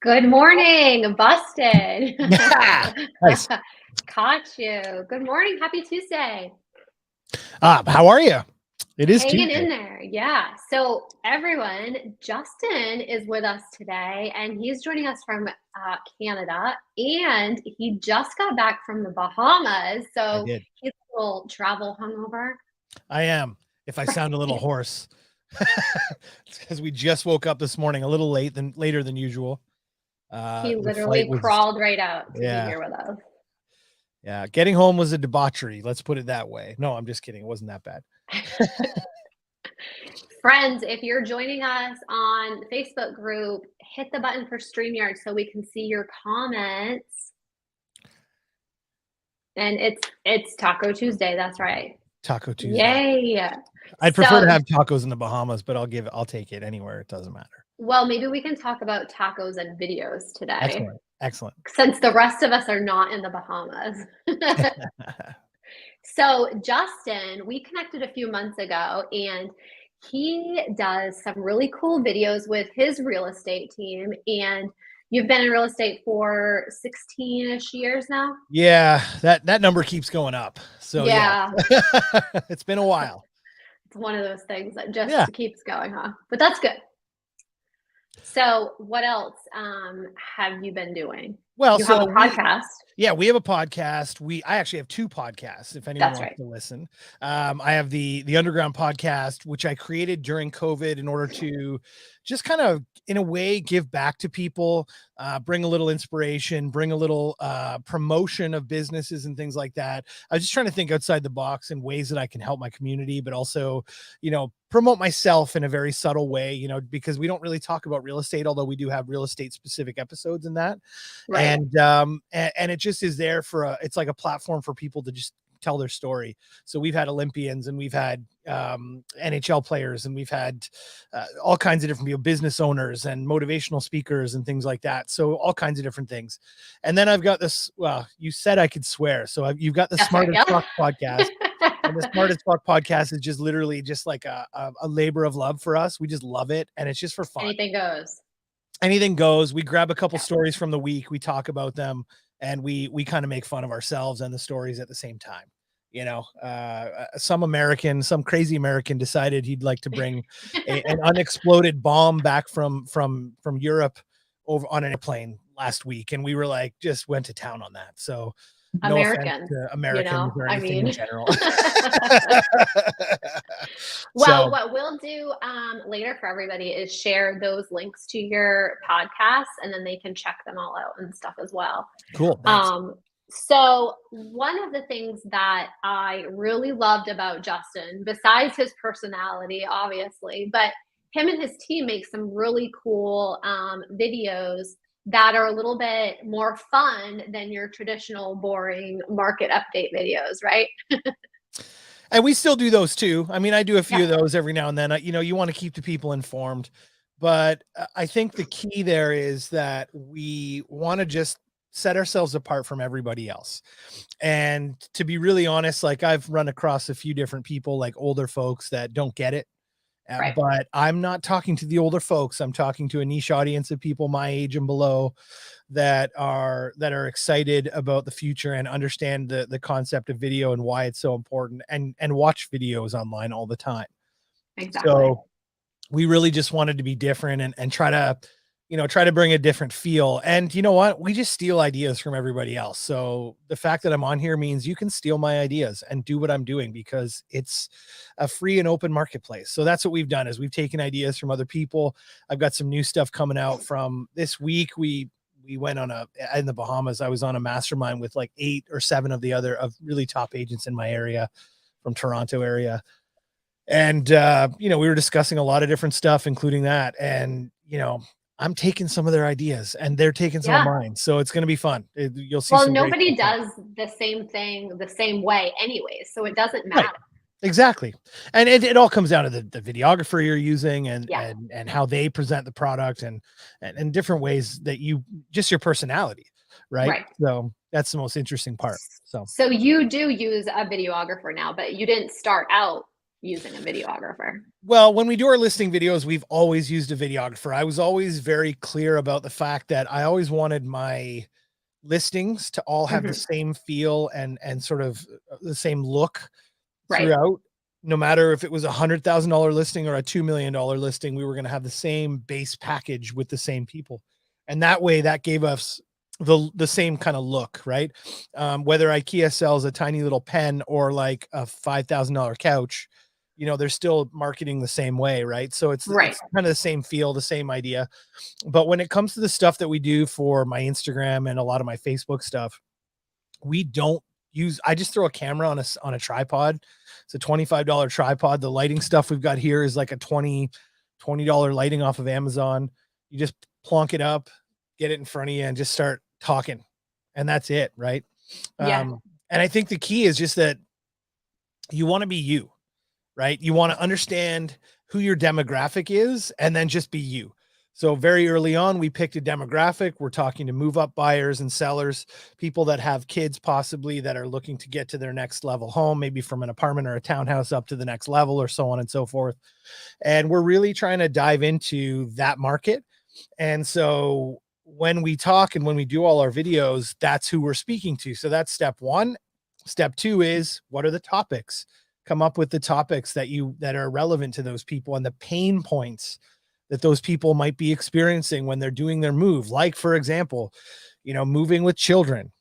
Good morning, busted. Yeah. Nice. Caught you. Good morning. Happy Tuesday. How are you? It is Hanging Tuesday. in there. Yeah. So, everyone, Justin is with us today, and he's joining us from Canada. And he just got back from the Bahamas. I So, did. he's a little travel hungover. I am. If I sound a little Right. hoarse, it's because we just woke up this morning a little later than usual. He The flight literally was crawled right out to be yeah, here with us. yeah. Getting home was a debauchery. Let's put it that way. No, I'm just kidding. It wasn't that bad. Friends, if you're joining us on the Facebook group, hit the button for StreamYard so we can see your comments. And it's Taco Tuesday, that's right. Taco Tuesday. Yay. I'd prefer So, to have tacos in the Bahamas, but I'll take it anywhere. It doesn't matter. well, maybe we can talk about tacos and videos today Excellent. Excellent. since the rest of us are not in the Bahamas. So, Justin, we connected a few months ago and he does some really cool videos with his real estate team. And you've been in real estate for 16-ish years now? Yeah, that number keeps going up. So yeah, Yeah, it's been a while. it's one of those things that just Yeah. keeps going, huh? But that's good. So, what else have you been doing? Well, You have a so podcast. we have a podcast. I actually have two podcasts if anyone That's wants right. to listen. I have the Underground podcast, which I created during COVID in order to just kind of, in a way, give back to people, bring a little inspiration, bring a little promotion of businesses and things like that. I was just trying to think outside the box in ways that I can help my community, but also, promote myself in a very subtle way, because we don't really talk about real estate, although we do have real estate specific episodes in that. Right. And it just is there it's like a platform for people to just tell their story. So we've had Olympians and we've had NHL players and we've had all kinds of different people, business owners and motivational speakers and things like that. So all kinds of different things. And then I've got this, well, you said I could swear. So you've got the That's right. Smartest Talk podcast. And the Smartest Talk podcast is just literally just like a labor of love for us. We just love it. And it's just for fun. Anything goes. We grab a couple Yeah. stories from the week, we talk about them, and we kind of make fun of ourselves and the stories at the same time. Some crazy American decided he'd like to bring an unexploded bomb back from Europe over on an airplane last week, and we were like, just went to town on that. So no offense American, to Americans or anything in general. Well, So, what we'll do later for everybody is share those links to your podcasts, and then they can check them all out and stuff as well. cool. Thanks. So one of the things that I really loved about Justin, besides his personality, obviously, but him and his team make some really cool videos that are a little bit more fun than your traditional boring market update videos, right? And we still do those too. I mean, I do a few Yeah. of those every now and then. You want to keep the people informed, but I think the key there is that we want to just set ourselves apart from everybody else. And to be really honest, like I've run across a few different people, like older folks that don't get it. Right. But I'm not talking to the older folks. I'm talking to a niche audience of people my age and below that are excited about the future and understand the concept of video and why it's so important, and watch videos online all the time. Exactly. So we really just wanted to be different and try to bring a different feel. And you know what? We just steal ideas from everybody else. So the fact that I'm on here means you can steal my ideas and do what I'm doing because it's a free and open marketplace. So that's what we've done is we've taken ideas from other people. I've got some new stuff coming out from this week. We went in the Bahamas. I was on a mastermind with like 8 or 7 of really top agents in my area from Toronto area. And, we were discussing a lot of different stuff, including that. And, I'm taking some of their ideas and they're taking some of mine. So it's going to be fun. You'll see. Well, some nobody does the same thing the same way anyways. So it doesn't matter. Right. Exactly. And it all comes down to the videographer you're using and how they present the product and different ways that just your personality. Right. So that's the most interesting part. So you do use a videographer now, but you didn't start out using a videographer? Well, when we do our listing videos, we've always used a videographer. I was always very clear about the fact that I always wanted my listings to all have the Hmm. same feel and sort of the same look Right. throughout. No matter if it was $100,000 listing or a $2 million listing, we were going to have the same base package with the same people, and that way, that gave us the same kind of look, right? Whether IKEA sells a tiny little pen or like a $5,000 couch, they're still marketing the same way, right? So Right. it's kind of the same feel, the same idea. But when it comes to the stuff that we do for my Instagram and a lot of my Facebook stuff, we don't I just throw a camera on a tripod. It's a $25 tripod. The lighting stuff we've got here is like a $20 lighting off of Amazon. You just plonk it up, get it in front of you, and just start talking. And that's it, right? Yeah. And I think the key is just that you want to be you, right? You want to understand who your demographic is and then just be you. So very early on, we picked a demographic. We're talking to move up buyers and sellers, people that have kids possibly that are looking to get to their next level home, maybe from an apartment or a townhouse up to the next level or so on and so forth. And we're really trying to dive into that market. And so when we talk and when we do all our videos, that's who we're speaking to. So that's step one. Step two is, what are the topics? Come up with the topics that are relevant to those people and the pain points that those people might be experiencing when they're doing their move. Like, for example, moving with children.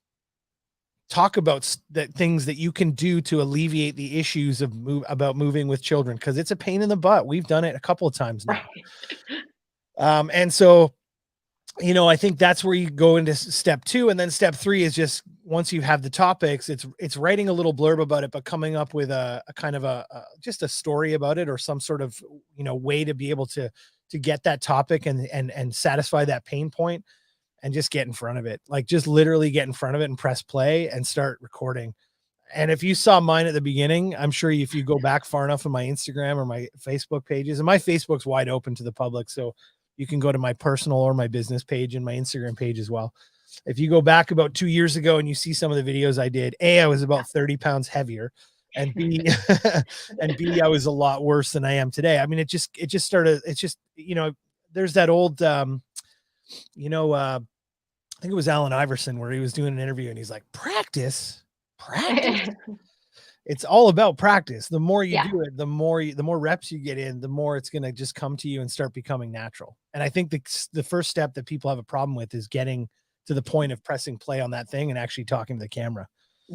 Talk about the things that you can do to alleviate the issues about moving with children, because it's a pain in the butt. We've done it a couple of times now. Right. And so, I think that's where you go into step two. And then step three is just, once you have the topics, it's writing a little blurb about it, but coming up with a kind of just a story about it, or some sort of, way to be able to get that topic and satisfy that pain point, and just get in front of it. Like, just literally get in front of it and press play and start recording. And if you saw mine at the beginning, I'm sure if you go back far enough on my Instagram or my Facebook pages, and my Facebook's wide open to the public, so you can go to my personal or my business page and my Instagram page as well. If you go back about 2 years ago and you see some of the videos I did, A, I was about 30 pounds heavier, and B, and B, I was a lot worse than I am today. I mean, it just started. It's just, there's that old, I think it was Allen Iverson, where he was doing an interview and he's like, practice. It's all about practice. The more you Yeah. do it, the more reps you get in, the more it's going to just come to you and start becoming natural. And I think the first step that people have a problem with is getting to the point of pressing play on that thing and actually talking to the camera.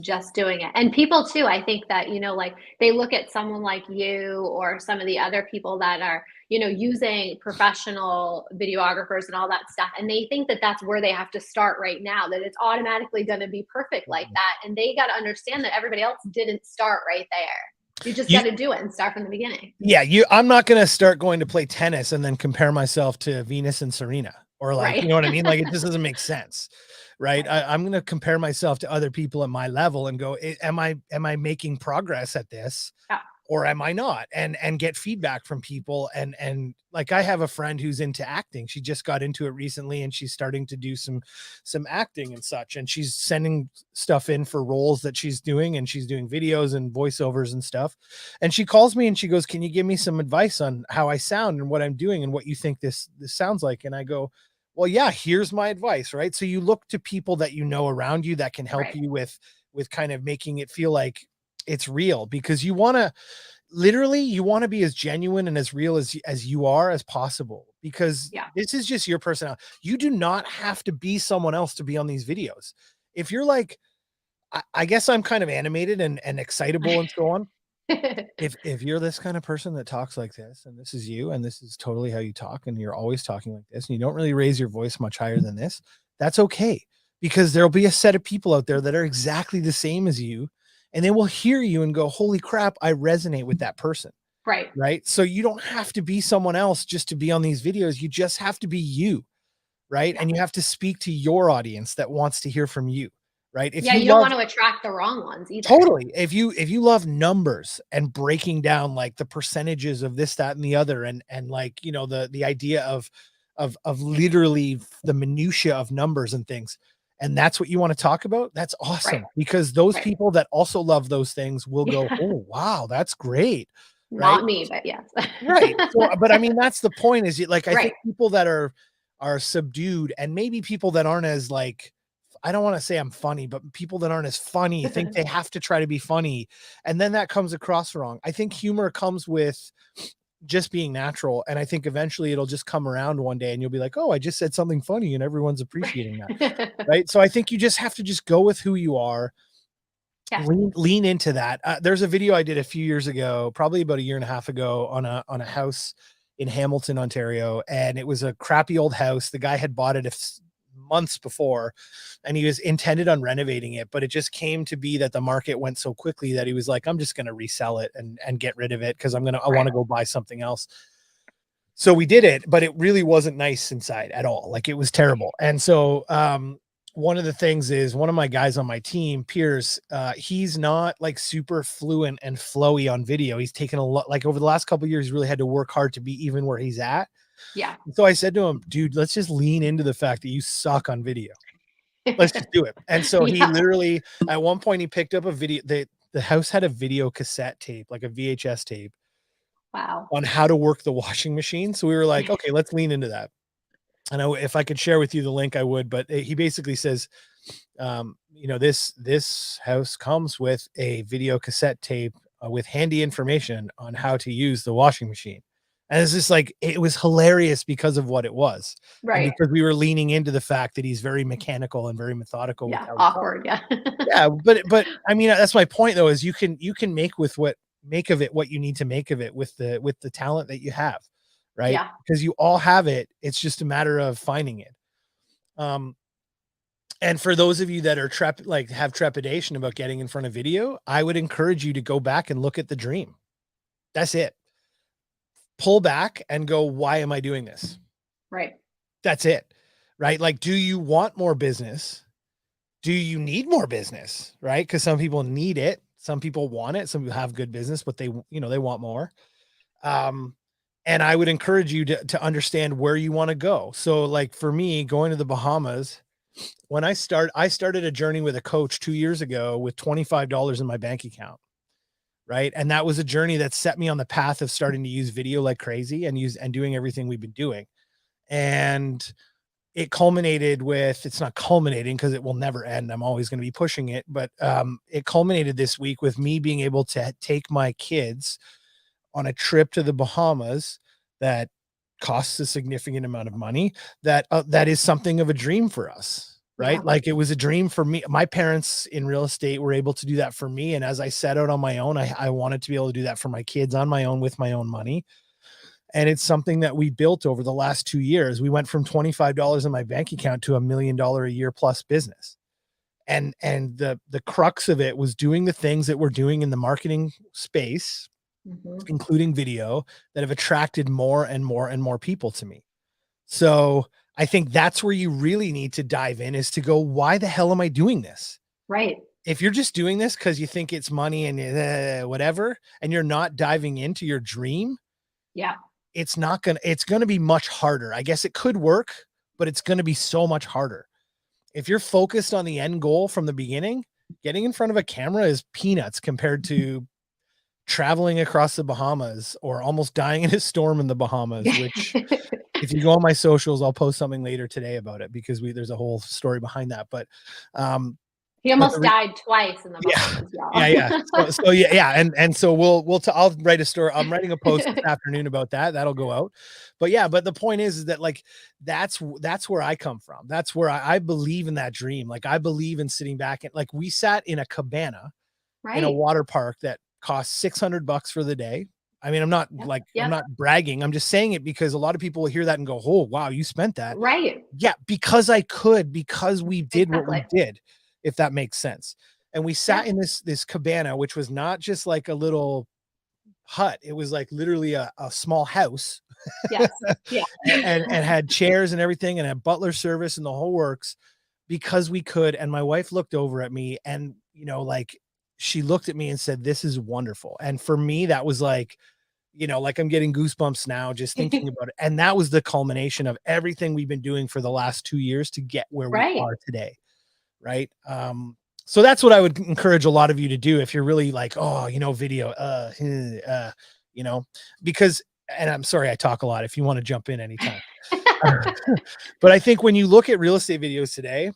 Just doing it. And people too, I think that, like they look at someone like you or some of the other people that are, using professional videographers and all that stuff. And they think that that's where they have to start right now, that it's automatically going to be perfect like that. And they got to understand that everybody else didn't start right there. You just got to do it and start from the beginning. Yeah. I'm not going to start going to play tennis and then compare myself to Venus and Serena, or like, Right. you know what I mean? Like, it just doesn't make sense. Right. I'm going to compare myself to other people at my level and go, am I making progress at this? Yeah. Or am I not? And get feedback from people. And like, I have a friend who's into acting. She just got into it recently, and she's starting to do some acting and such. And she's sending stuff in for roles that she's doing, and she's doing videos and voiceovers and stuff. And she calls me and she goes, can you give me some advice on how I sound and what I'm doing and what you think this sounds like? And I go, well, yeah, here's my advice. Right. So you look to people that around you that can help Right. you with kind of making it feel like it's real, because you want to be as genuine and as real as you are as possible, because Yeah. this is just your personality. You do not have to be someone else to be on these videos. If you're like, I guess I'm kind of animated and excitable and so on. If you're this kind of person that talks like this, and this is you, and this is totally how you talk, and you're always talking like this, and you don't really raise your voice much higher than this, that's okay, because there'll be a set of people out there that are exactly the same as you, and they will hear you and go, holy crap, I resonate with that person. Right. Right. So you don't have to be someone else just to be on these videos. You just have to be you. Right. Yeah. And you have to speak to your audience that wants to hear from you. Right. If Yeah, you don't want to attract the wrong ones either. Totally. If you love numbers and breaking down like the percentages of this, that, and the other, and like, the idea of literally the minutia of numbers and things, and that's what you want to talk about, that's awesome. Right. Because those Right. people that also love those things will go, oh, wow, that's great. right? Not me, but yes. Right. So, but I mean, that's the point is like, I think Right. people that are subdued and maybe people that aren't as like, I don't want to say I'm funny, but people that aren't as funny think they have to try to be funny. And then that comes across wrong. I think humor comes with just being natural. And I think eventually it'll just come around one day and you'll be like, oh, I just said something funny and everyone's appreciating that. Right. So I think you just have to just go with who you are. Yeah. Lean into that. There's a video I did a few years ago, probably about a year and a half ago, on a house in Hamilton, Ontario, and it was a crappy old house. The guy had bought it months before, and he was intended on renovating it, but it just came to be that the market went so quickly that he was like, "I'm just going to resell it and get rid of it because I want Right. to go buy something else." So we did it, but it really wasn't nice inside at all. Like, it was terrible. And so, one of the things is one of my guys on my team, Piers, he's not like super fluent and flowy on video. He's taken a lot, like over the last couple of years, he's really had to work hard to be even where he's at. Yeah. And so I said to him, dude, let's just lean into the fact that you suck on video. Let's just do it. And so he Yeah. literally, at one point, he picked up a video. The house had a video cassette tape, like a VHS tape, Wow. on how to work the washing machine. So we were like, okay, let's lean into that. And if I could share with you the link, I would. But he basically says, this house comes with a video cassette tape with handy information on how to use the washing machine. And it's just like, it was hilarious because of what it was. And Right. because we were leaning into the fact that he's very mechanical and very methodical with Yeah. how he talks. Awkward. Yeah. Yeah, but I mean, that's my point though, is you can make of it what you need to make of it with the talent that you have, right? Yeah. Because you all have it. It's just a matter of finding it. Um, and for those of you that are have trepidation about getting in front of video, I would encourage you to go back and look at the dream. That's it. Pull back and go, why am I doing this? Right. That's it. Right? Like, do you want more business? Do you need more business? Right? Because some people need it. Some people want it. Some people have good business, but they want more. And I would encourage you to understand where you want to go. So like for me, going to the Bahamas, when I started a journey with a coach 2 years ago with $25 in my bank account. Right. And that was a journey that set me on the path of starting to use video like crazy and doing everything we've been doing. And it culminated with, it's not culminating because it will never end. I'm always going to be pushing it, but it culminated this week with me being able to take my kids on a trip to the Bahamas that costs a significant amount of money. That is something of a dream for us. Right. Yeah. Like, it was a dream for me. My parents in real estate were able to do that for me. And as I set out on my own, I wanted to be able to do that for my kids on my own with my own money. And it's something that we built over the last 2 years. We went from $25 in my bank account to $1 million a year plus business. And the crux of it was doing the things that we're doing in the marketing space, including video, that have attracted more and more and more people to me. So I think that's where you really need to dive in, is to go, why the hell am I doing this? Right. If you're just doing this because you think it's money and whatever, and you're not diving into your dream, Yeah. it's going to be much harder. I guess it could work, but it's going to be so much harder. If you're focused on the end goal from the beginning, getting in front of a camera is peanuts compared to traveling across the Bahamas or almost dying in a storm in the Bahamas, which if you go on my socials, I'll post something later today about it because there's a whole story behind that. But He almost died twice in the yeah, Bahamas, y'all. yeah. So yeah. And so I'll write a story. I'm writing a post this afternoon about that. That'll go out. But yeah, but the point is that like, that's where I come from. That's where I believe in that dream. Like, I believe in sitting back and like, we sat in a cabana in a Right. water park that cost $600 for the day. I mean, I'm not Yep. I'm Yep. not bragging. I'm just saying it because a lot of people will hear that and go, oh, wow, you spent that. Right. Yeah, because we did what we Exactly. did, if that makes sense. And we sat Yeah. in this cabana, which was not just like a little hut. It was like literally a small house Yes. Yeah. and had chairs and everything and a butler service and the whole works, because we could. And my wife looked over at me and, like, she looked at me and said, this is wonderful. And for me, that was like, like, I'm getting goosebumps now just thinking about it. And that was the culmination of everything we've been doing for the last 2 years to get where we Right. are today. Right. So that's what I would encourage a lot of you to do. If you're really like, oh, video, you know, because, and I'm sorry, I talk a lot if you want to jump in anytime. But I think when you look at real estate videos today,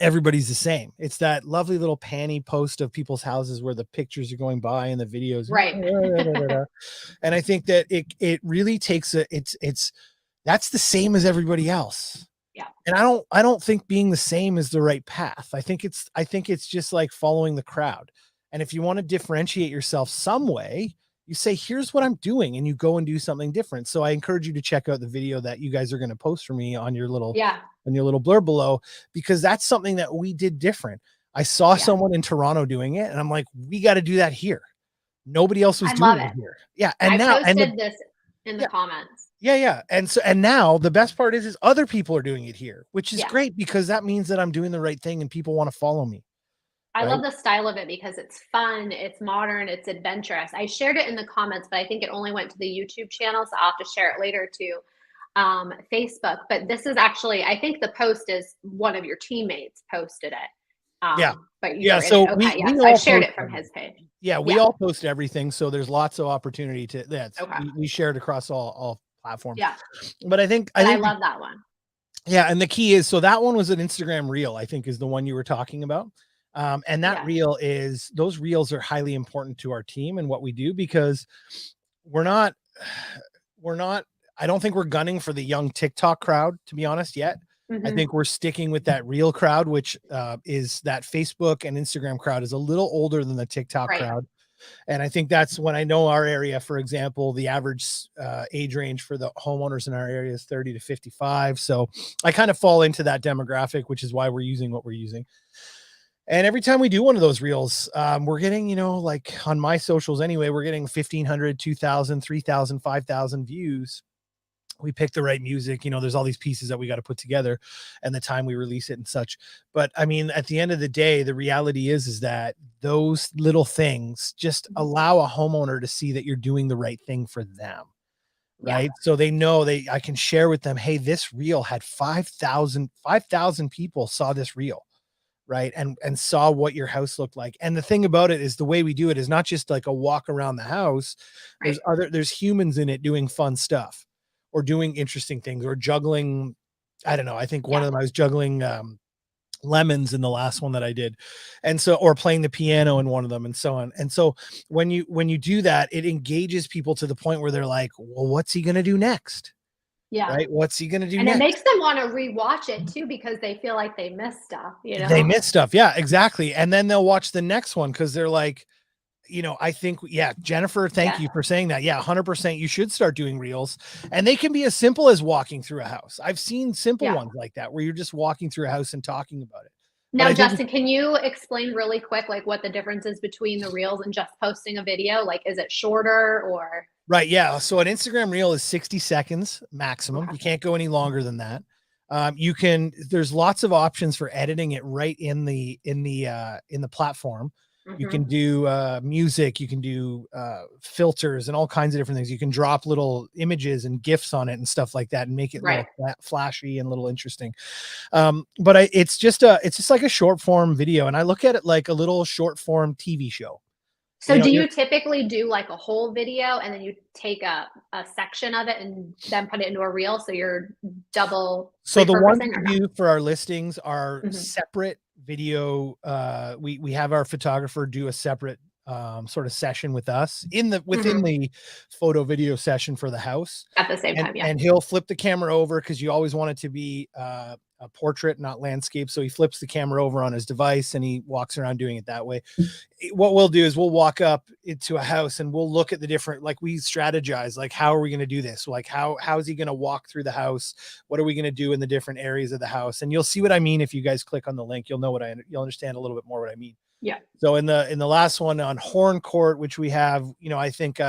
everybody's the same. It's that lovely little panty post of people's houses where the pictures are going by and the videos. Right. And I think that it really takes it's that's the same as everybody else. Yeah. And I don't think being the same is the right path. I think it's just like following the crowd. And if you want to differentiate yourself some way, you say, here's what I'm doing, and you go and do something different. So I encourage you to check out the video that you guys are going to post for me on your little Yeah. blurb below, because that's something that we did different. I saw Yeah. someone in Toronto doing it, and I'm like, we got to do that here. Nobody else was I love doing it it. here. Yeah. I And now, posted this in the yeah, comments. yeah. And now the best part is other people are doing it here, which is Yeah. great, because that means that I'm doing the right thing and people want to follow me. I Right. love the style of it because it's fun, it's modern, it's adventurous. I shared it in the comments, but I think it only went to the YouTube channel, so I'll have to share it later to Facebook. But this is actually, I think the post is one of your teammates posted it. Yeah. But you Yeah. were in So it. Okay, we so I all shared post it from everything. his page. Yeah, we Yeah. all post everything. So there's lots of opportunity to that. Okay. We share it across all platforms. Yeah. But I think But I love that one. yeah, and the key is, so that one was an Instagram reel, I think is the one you were talking about. And that Yeah. reel is, those reels are highly important to our team and what we do, because we're not, we're not, I don't think we're gunning for the young TikTok crowd, to be honest, yet. I Mhm. think we're sticking with that real crowd, which is that Facebook and Instagram crowd is a little older than the TikTok Right. crowd. And I think that's when I know our area, for example, the average age range for the homeowners in our area is 30 to 55. So I kind of fall into that demographic, which is why we're using what we're using. And every time we do one of those reels, we're getting, like on my socials anyway, we're getting 1,500, 2,000, 3,000, 5,000 views. We pick the right music, there's all these pieces that we got to put together and the time we release it and such. But I mean, at the end of the day, the reality is that those little things just allow a homeowner to see that you're doing the right thing for them. Yeah. Right. So they know I can share with them, hey, this reel had 5,000 people saw this reel. Right. And saw what your house looked like. And the thing about it is, the way we do it is not just like a walk around the house. Right. There's humans in it doing fun stuff or doing interesting things or juggling. I don't know. I think one of them, I was juggling lemons in the last one that I did. And so, or playing the piano in one of them and so on. And so when you do that, it engages people to the point where they're like, well, what's he going to do next? Yeah. Right. What's he going to do And next? it makes them want to rewatch it too, because they feel like they missed stuff, They miss stuff. Yeah, exactly. And then they'll watch the next one because they're like, I think, yeah, Jennifer, thank you for saying that. Yeah, 100%. You should start doing reels, and they can be as simple as walking through a house. I've seen simple ones like that where you're just walking through a house and talking about it. Now, Justin, can you explain really quick, like what the difference is between the reels and just posting a video? Like, is it shorter or? Right. Yeah. So an Instagram reel is 60 seconds maximum. You can't go any longer than that. There's lots of options for editing it right in the platform. You can do music, you can do filters and all kinds of different things. You can drop little images and GIFs on it and stuff like that and make it little flashy and a little interesting. But it's just like a short form video. And I look at it like a little short form TV show. So do you typically do like a whole video and then you take a section of it and then put it into a reel? So you're double. So the ones we do for our listings are separate video. We have our photographer do a separate sort of session with us within the photo video session for the house at the same time. Yeah. And he'll flip the camera over, because you always want it to be a portrait, not landscape. So he flips the camera over on his device and he walks around doing it that way. What we'll do is we'll walk up into a house and we'll look at the different, like we strategize, like, how are we going to do this? Like, how is he going to walk through the house? What are we going to do in the different areas of the house? And you'll see what I mean. If you guys click on the link, you'll know you'll understand a little bit more what I mean. Yeah. So in the last one on Horn Court, which we have, I think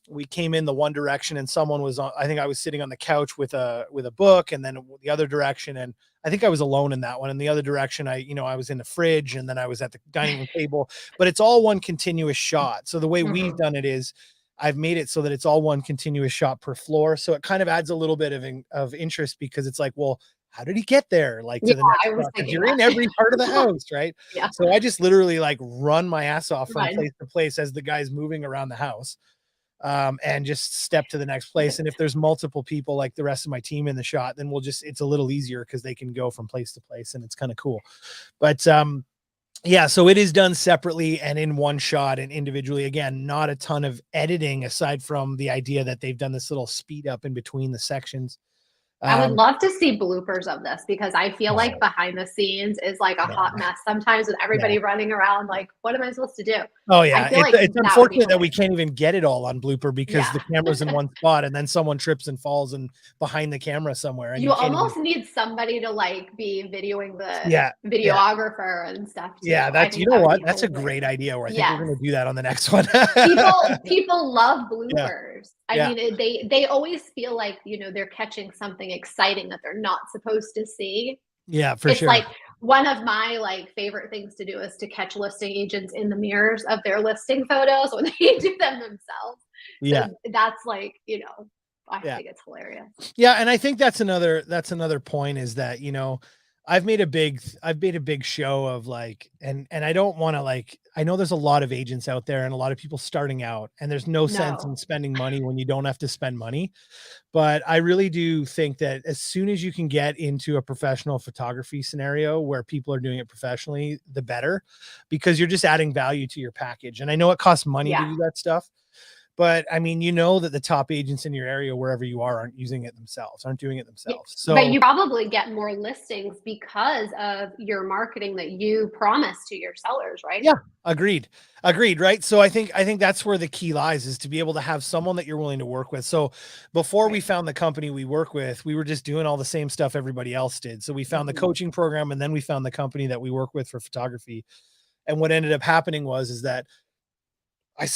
we came in the one direction and someone was on, I think I was sitting on the couch with a book, and then the other direction. And I think I was alone in that one. In the other direction, I was in the fridge, and then I was at the dining room table, but it's all one continuous shot. So the way we've done it is I've made it so that it's all one continuous shot per floor. So it kind of adds a little bit of interest, because it's like, well, how did he get there? Like to the next spot? Because you're in every part of the house, right? Yeah. So I just literally like run my ass off from place to place as the guy's moving around the house. and just step to the next place. And if there's multiple people like the rest of my team in the shot, then it's a little easier because they can go from place to place, and it's kind of cool. But yeah, so it is done separately and in one shot and individually. Again, not a ton of editing aside from the idea that they've done this little speed up in between the sections. I would love to see bloopers of this because I feel like No, behind the scenes is like a hot no, mess sometimes with everybody no. running around like, what am I supposed to do? Oh I yeah, feel like it's that would be unfortunate that we hilarious. can't even get it all on blooper because Yeah. the camera's in one spot and then someone trips and falls and behind the camera somewhere and You you can't even. almost need somebody to like be videoing the Yeah, yeah, videographer and stuff too. yeah. I That's, you think know that would what? be That's a hilarious. great idea. Where I think we're Yes. gonna do that on the next one. People love Yeah, bloopers. I yeah, mean, they always feel like, they're catching something exciting that they're not supposed to see. yeah, for It's sure. like one of my like favorite things to do is to catch listing agents in the mirrors of their listing photos when they do them themselves. Yeah, So that's like, I yeah. think it's hilarious. Yeah, and I think that's another point is that, I've made a big show of like, and I don't want to, like, I know there's a lot of agents out there and a lot of people starting out, and there's no sense in No. spending money when you don't have to spend money. But I really do think that as soon as you can get into a professional photography scenario where people are doing it professionally, the better, because you're just adding value to your package. And I know it costs money to Yeah. do that stuff, but I mean, that the top agents in your area, wherever you are, aren't using it themselves, aren't doing it Yeah, themselves. but So you probably get more listings because of your marketing that you promise to your sellers, right? yeah, agreed. Agreed. Right. So I think that's where the key lies, is to be able to have someone that you're willing to work with. So before we Right. found the company we work with, we were just doing all the same stuff everybody else did. So we found the Mhm. coaching program, and then we found the company that we work with for photography. And what ended up happening is that I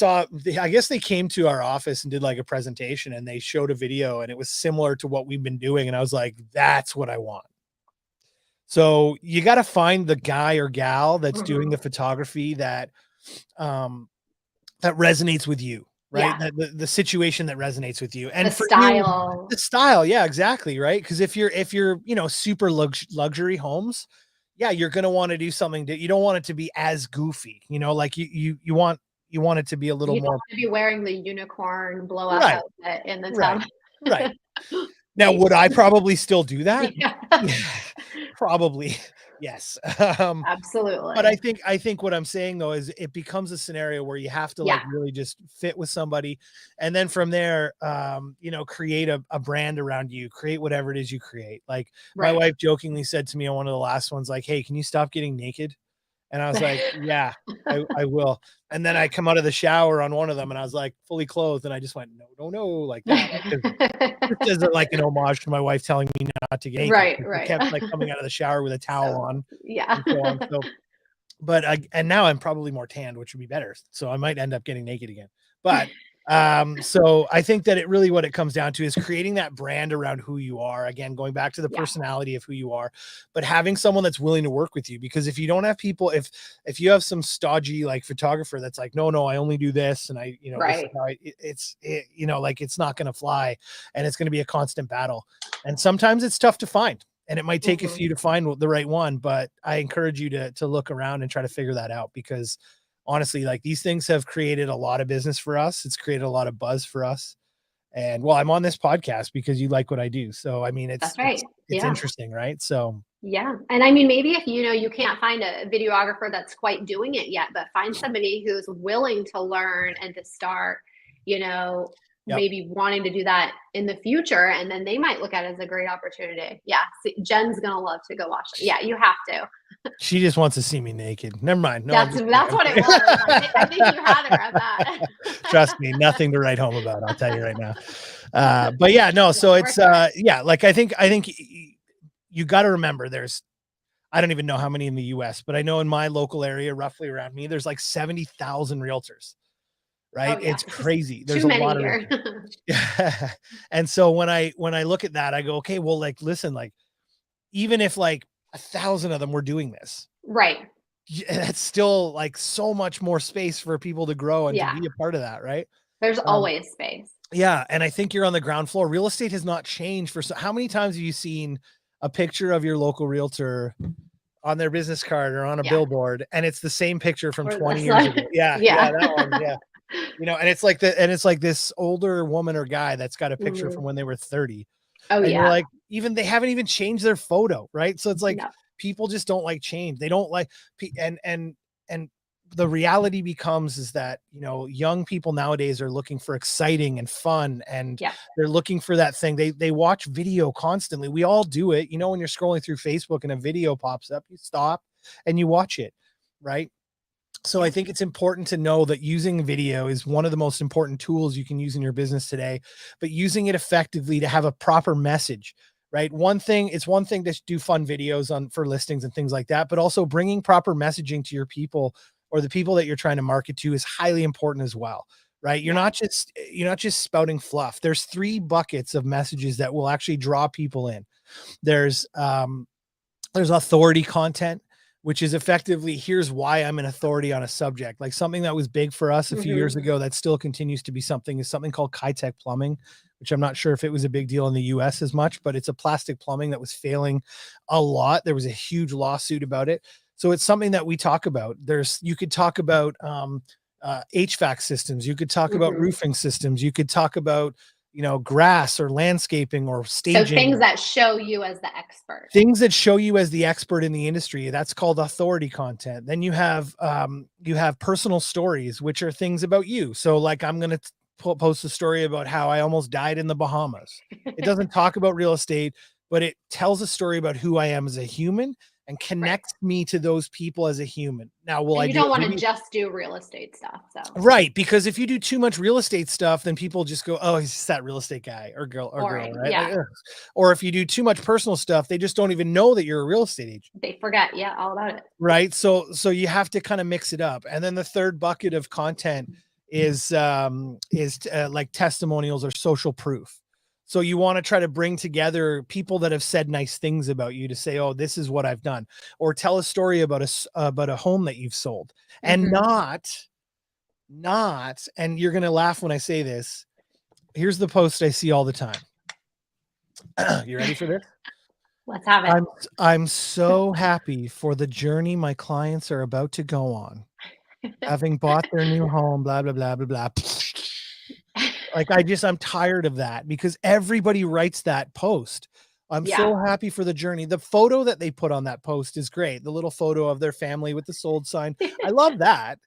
guess they came to our office and did like a presentation, and they showed a video, and it was similar to what we've been doing. And I was like, that's what I want. So you got to find the guy or gal that's doing Mhm. the photography um, that resonates with you, right? Yeah. That the situation that resonates with you. The And for you, style. the style, yeah, exactly, right? Because if you're, super luxury homes, yeah, you're gonna want to do something that you don't want it to be as goofy, like you want it to be a little You don't more. wanna be wearing the unicorn blow up Right, outfit in the right, tub. right. Now, Right. would I probably still do that? Yeah. Yeah, probably. Yes. But I Absolutely. think I think what I'm saying though is it becomes a scenario where you have to like Yeah. really just fit with somebody. And then from there, create a brand around you, create whatever it is you create. Like my Right. wife jokingly said to me on one of the last ones, like, "Hey, can you stop getting naked?" And I was like, "Yeah, I will." And then I come out of the shower on one of them and I was like fully clothed, and I just went, "No, no, no," like that. Just as like an homage to my wife telling me not to get naked. Right, She right. kept like coming out of the shower with a towel So on yeah. and so on. So, but and now I'm probably more tanned, which would be better. So I might end up getting naked again. But so I think that it really, what it comes down to is creating that brand around who you are. Again, going back to the Yeah. personality of who you are, but having someone that's willing to work with you. Because if you don't have people, if you have some stodgy like photographer that's like, no, I only do this, and this is Right. how like it's not going to fly, and it's going to be a constant battle. And sometimes it's tough to find, and it might take a Mhm. few to find the right one. But I encourage you to look around and try to figure that out, because honestly, like, these things have created a lot of business for us. It's created a lot of buzz for us. And well, I'm on this podcast because you like what I do. So I mean, it's That's it's right. it's Yeah. interesting, right? So Yeah. And I mean, maybe if you can't find a videographer that's quite doing it yet, but find somebody who's willing to learn and to start, yep. maybe wanting to do that in the future. And then they might look at it as a great opportunity. Yeah. See, Jen's going to love to go watch it. Yeah, you have to. She just wants to see me naked. Never mind. No, I'm That's just kidding. that's what it was. I think you had her at that. Trust me, nothing to write home about. I'll tell you right now. But yeah, no. Yeah, So for it's sure. yeah. Like I think you got to remember, I don't even know how many in the U.S., but I know in my local area, roughly around me, there's like 70,000 realtors. Oh Right? yeah. It's It's just crazy. There's too a many lot of here. realtors. Yeah. And so when I look at that, I go, okay, well, like, listen, like, even if like 1,000 of them were doing this, Right. that's still like so much more space for people to grow and to Yeah. be a part of that, right? There's Um, always space. yeah, and I think you're on the ground floor. Real estate has not changed how many times have you seen a picture of your local realtor on their business card or on a Yeah. billboard, and it's the same picture from Or 20 this years one. ago? Yeah, Yeah. yeah, that one. Yeah. And it's like this older woman or guy that's got a picture Mhm. from when they were 30. Oh, And you're yeah. like, even they haven't even changed their photo, right? So it's like No. people just don't like change. They don't like and the reality becomes is that, young people nowadays are looking for exciting and fun, and Yeah. they're looking for that thing. They watch video constantly. We all do it. When you're scrolling through Facebook and a video pops up, you stop and you watch it, right? So I Yep. think it's important to know that using video is one of the most important tools you can use in your business today, but using it effectively to have a proper message, right? It's one thing to do fun videos on for listings and things like that, but also bringing proper messaging to your people or the people that you're trying to market to is highly important as well, right? You're Yeah. not just spouting fluff. There's three buckets of messages that will actually draw people in. There's there's authority content, which is effectively, here's why I'm an authority on a subject. Like something that was big for us a few Mhm. years ago that still continues to be something is something called Kitech plumbing, which I'm not sure if it was a big deal in the US as much, but it's a plastic plumbing that was failing a lot. There was a huge lawsuit about it. So it's something that we talk about. You could talk about HVAC systems. You could talk about Mhm. roofing systems. You could talk about, grass or landscaping or So things staging. that show you as the expert. Things that show you as the expert in the industry, that's called authority content. Then you have personal stories, which are things about you. So like I'm going to post a story about how I almost died in the Bahamas. It doesn't talk about real estate, but it tells a story about who I am as a human and Right. connects me to those people as a human. Now, will And I you do don't a wanna video? just do real estate stuff, so Right, because if you do too much real estate stuff, then people just go, "Oh, he's just that real estate guy or girl," boring. right? Like, Yeah. ugh. Or if you do too much personal stuff, they just don't even know that you're a real estate agent, They forget, yeah, all about it. right? So you have to kind of mix it up. And then the third bucket of content is like testimonials or social proof. So you want to try to bring together people that have said nice things about you to say, "Oh, this is what I've done," or tell a story about a home that you've sold, and Mhm. not, and you're gonna laugh when I say this. Here's the post I see all the time. You ready for this? Let's have it. I'm so happy for the journey my clients are about to go on, having bought their new home, blah blah blah blah blah. Like I'm tired of that because everybody writes that post. I'm Yeah. so happy for the journey. The photo that they put on that post is great. The little photo of their family with the sold sign. I love that.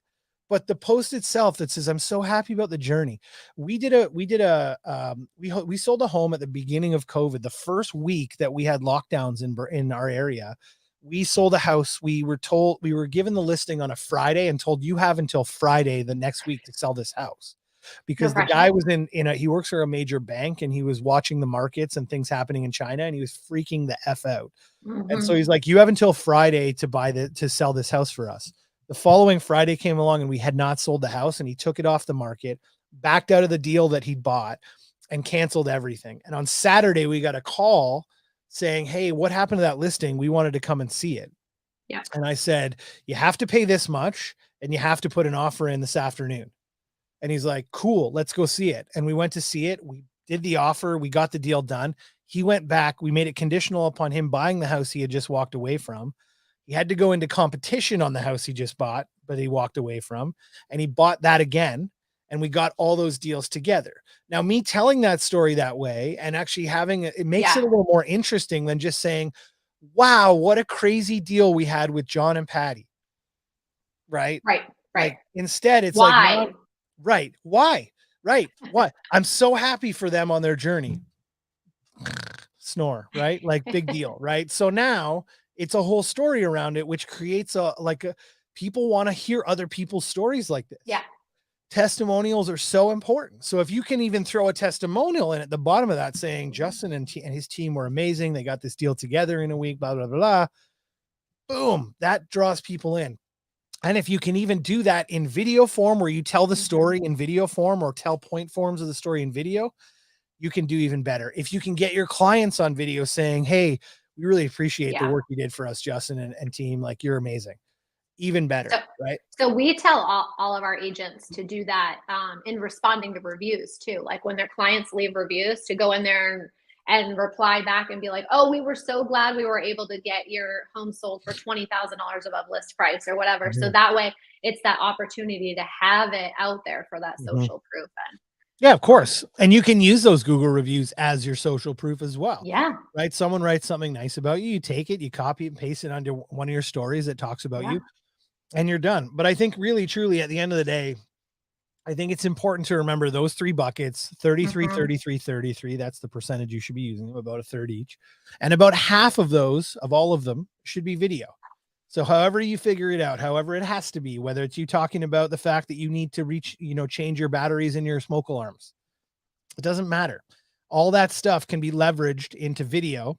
But the post itself that says, "I'm so happy about the journey." We sold a home at the beginning of COVID. The first week that we had lockdowns in our area, we sold a house. We were given the listing on a Friday and told you have until Friday the next week to sell this house, No because the pressure. guy was he works for a major bank and he was watching the markets and things happening in China and he was freaking the F out. And so Mhm. he's like, "You have until Friday to sell this house for us." The following Friday came along and we had not sold the house, and he took it off the market, backed out of the deal that he bought, and canceled everything. And on Saturday, we got a call saying, "Hey, what happened to that listing? We wanted to come and see it." Yeah. And I said, "You have to pay this much and you have to put an offer in this afternoon." And he's like, "Cool, let's go see it." And we went to see it. We did the offer. We got the deal done. He went back. We made it conditional upon him buying the house he had just walked away from. He had to go into competition on the house he just bought, but he walked away from. And he bought that again. And we got all those deals together. Now, me telling that story that way and actually having it makes it Yeah. a little more interesting than just saying, "Wow, what a crazy deal we had with John and Patty." Right? Right. Right. Like instead, it's like, now, Why? right. Why? Right. What? I'm so happy for them on their journey. Snore, right? Like big deal, right? So now it's a whole story around it, which creates people want to hear other people's stories like this. Yeah. Testimonials are so important. So if you can even throw a testimonial in at the bottom of that saying Justin and his team were amazing, they got this deal together in a week, blah, blah, blah, blah, boom, that draws people in. And if you can even do that in video form, where you tell the Mhm. story in video form or tell point forms of the story in video, you can do even better. If you can get your clients on video saying, "Hey, we really appreciate the Yeah. work you did for us, Justin and team. Like, you're amazing." Even So better, right? so we tell all of our agents to do that, in responding to reviews too. Like when their clients leave reviews, to go in there and reply back and be like, oh, we were so glad we were able to get your home sold for $20,000 above list price or whatever. So Mhm. that way it's that opportunity to have it out there for that Mhm. social proof. And Yeah, of um, course. And you can use those Google reviews as your social proof as well, yeah, right? Someone writes something nice about you, you take it, you copy and paste it onto one of your stories that talks about yeah. you, and you're done. But I think really, truly, at the end of the day, I think it's important to remember those three buckets: 33, Hmm. 33, 33. That's the percentage you should be using, about a third each. And about half of those, of all of them, should be video. So however you figure it out, however it has to be, whether it's you talking about the fact that you need to change your batteries in your smoke alarms, it doesn't matter. All that stuff can be leveraged into video,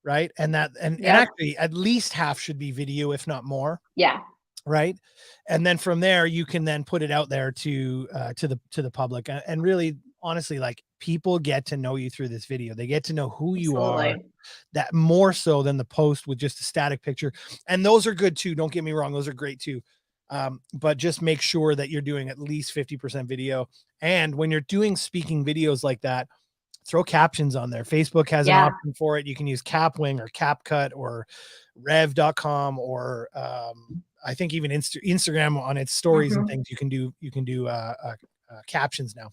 right? And Yep. actually at least half should be video, if not more, Yeah. right? And then from there you can then put it out there to the public. And really, honestly, like, people get to know you through this video. They get to know who you are, Absolutely. that more so than the post with just a static picture. And those are good too, don't get me wrong, those are great too. But just make sure that you're doing at least 50% video. And when you're doing speaking videos like that, throw captions on there. Facebook has an Yeah. option for it. You can use Capwing or CapCut or rev.com, or I think even Instagram on its stories and Hmm. things. You can do captions now,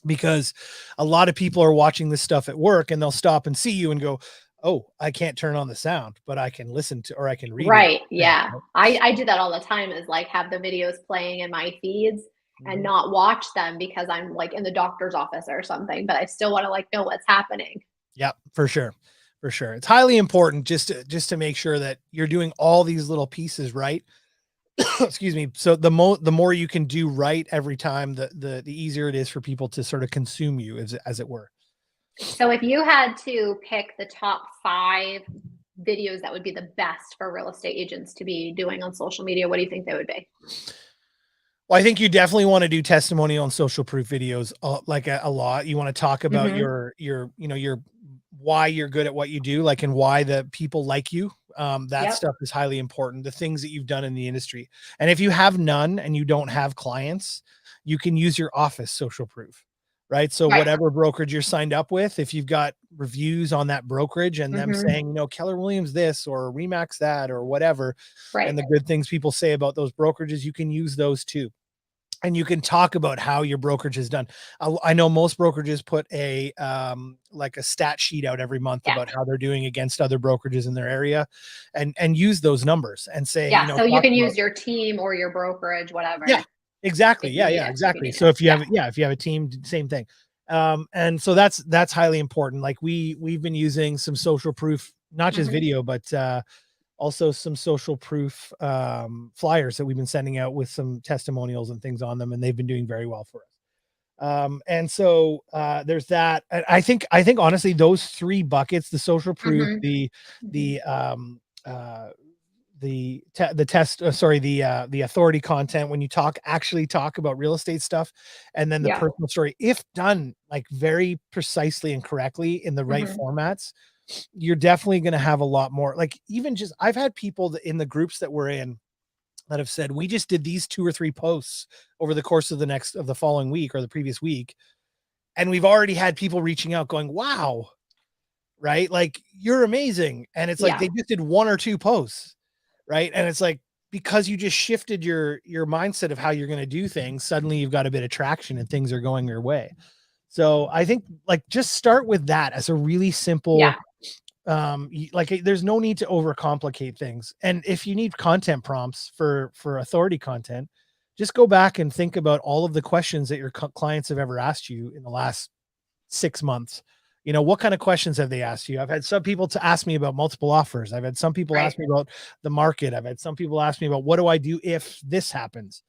because a lot of people are watching this stuff at work and they'll stop and see you and go, "Oh, I can't turn on the sound, but I can listen to, or I can read what Right. you're saying." Yeah. I do that all the time, is like have the videos playing in my feeds and Mhm. not watch them because I'm like in the doctor's office or something, but I still want to like know what's happening. Yeah, for sure. For sure. It's highly important just to make sure that you're doing all these little pieces right. Excuse me. So the more you can do right every time, the easier it is for people to sort of consume you, as it were. So if you had to pick the top 5 videos that would be the best for real estate agents to be doing on social media, what do you think they would be? Well, I think you definitely want to do testimonial and social proof videos, like a lot. You want to talk about Mhm. your why you're good at what you do, like, and why the people like you. That Yep. stuff is highly important. The things that you've done in the industry, and if you have none and you don't have clients, you can use your office social proof, right? So Right. whatever brokerage you're signed up with, if you've got reviews on that brokerage and them Mhm. saying, Keller Williams this or Remax that or whatever, Right. and the good things people say about those brokerages, you can use those too, and you can talk about how your brokerage is done. I know most brokerages put like a stat sheet out every month Yeah. about how they're doing against other brokerages in their area, and use those numbers and say, Yeah, so you talk can about. use your team or your brokerage, Yeah, whatever, exactly. if you Yeah, need yeah, it, if you exactly. need So it. if you Yeah. have, yeah, if you have a team, same thing. And so that's highly important. Like, we've been using some social proof, not just Mhm. video, but also some social proof flyers that we've been sending out with some testimonials and things on them, and they've been doing very well for us. And so there's that. And I think honestly, those three buckets: the social proof, Mhm. the Mhm. the the test sorry the authority content, when you actually talk about real estate stuff, and then the Yeah. personal story, if done like very precisely and correctly in the right Mhm. formats, you're definitely going to have a lot more. Like, even just, I've had people in the groups that we're in that have said, we just did these 2 or 3 posts over the course of the following week or the previous week, and we've already had people reaching out going, wow, right? Like, you're amazing. And it's like Yeah. they just did 1 or 2 posts, right? And it's like, because you just shifted your mindset of how you're going to do things, suddenly you've got a bit of traction and things are going your way. So I think, like, just start with that as a really simple, Yeah. there's no need to overcomplicate things. And if you need content prompts for authority content, just go back and think about all of the questions that your clients have ever asked you in the last 6 months. What kind of questions have they asked you? I've had some people to ask me about multiple offers. I've had some people Right. ask me about the market. I've had some people ask me about, what do I do if this happens?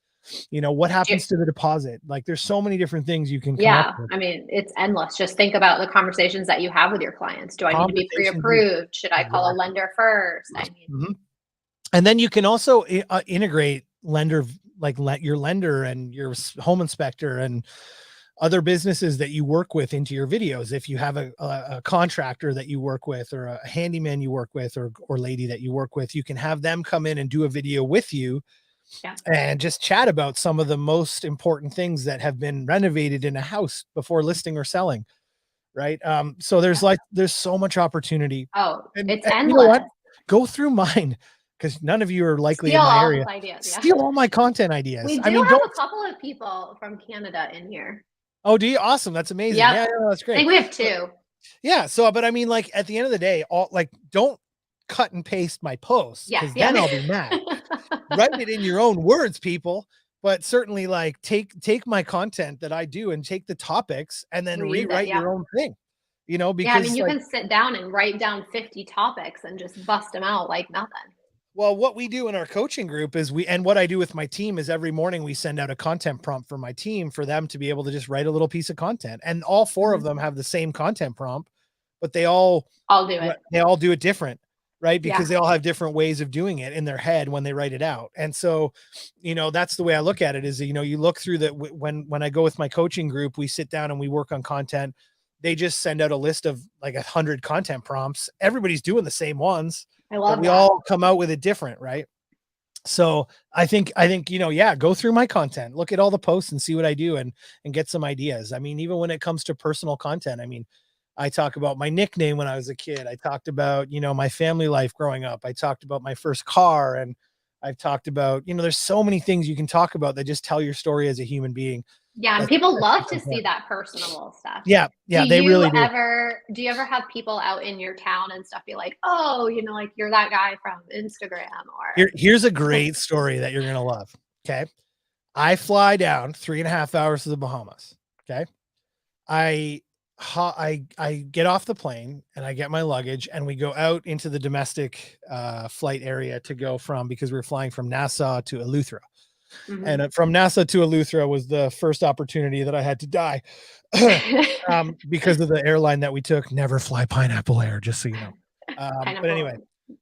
What Do happens to the deposit? Like, there's so many different things you can come up Yeah, with. I mean, it's endless. Just think about the conversations that you have with your clients. Do I need to be Conversations is pre-approved? Should I call a exactly. lender first? I mean, Mhm. And then you can also integrate your lender and your home inspector and other businesses that you work with into your videos. If you have a contractor that you work with, or a handyman you work with, or lady that you work with, you can have them come in and do a video with you yeah. and just chat about some of the most important things that have been renovated in a house before listing or selling, right? So there's so much opportunity. Oh, And it's you know what? endless. Go through mine because none of you are likely Steal in my all area. his ideas. Yeah. Steal all my content ideas. We I do mean, have don't. a couple of people from Canada in here. Oh, do you? Awesome. That's amazing. Yep. Yeah, yeah, that's I think great. we have But two. yeah, so but I mean, like at the end of the day, all like don't cut and paste my posts Yes. because then Yeah. I'll be mad. Write it in your own words, people. But certainly, like take my content that I do and take the topics and then Reuse it. rewrite Yeah. your own thing. Yeah. I mean, Because you like can sit down and write down 50 topics and just bust them out like nothing. well, what we do in our coaching group is and what I do with my team is every morning we send out a content prompt for my team for them to be able to just write a little piece of content. And all four of Mhm. them have the same content prompt, but they all I'll do it. do it different, right? Yeah. Because they all have different ways of doing it in their head when they write it out. And so, that's the way I look at it is, you look through that when I go with my coaching group, we sit down and we work on content. They just send out a list of like 100 content prompts. Everybody's doing the same ones, I but love we that. all come out with it different, right? So I think, yeah, go through my content, look at all the posts and see what I do and get some ideas. I mean, even when it comes to personal content, I mean, I talk about my nickname when I was a kid. I talked about, my family life growing up. I talked about my first car and I've talked about, there's so many things you can talk about that just tell your story as a human being. Yeah, and That's, people that's love super to see important. that personable stuff. Yeah, Do yeah, they you really do. ever do you ever have people out in your town and stuff be like, "Oh, like you're that guy from Instagram," or Here's a great story that you're gonna love. Okay. I fly down 3.5 hours to the Bahamas. Okay. I I get off the plane and I get my luggage and we go out into the domestic flight area to go from because we were flying from Nassau to Eleuthera. And Mhm. from Nassau to Eleuthera was the first opportunity that I had to die because of the airline that we took. Never fly Pineapple Air, just so you know. But anyway,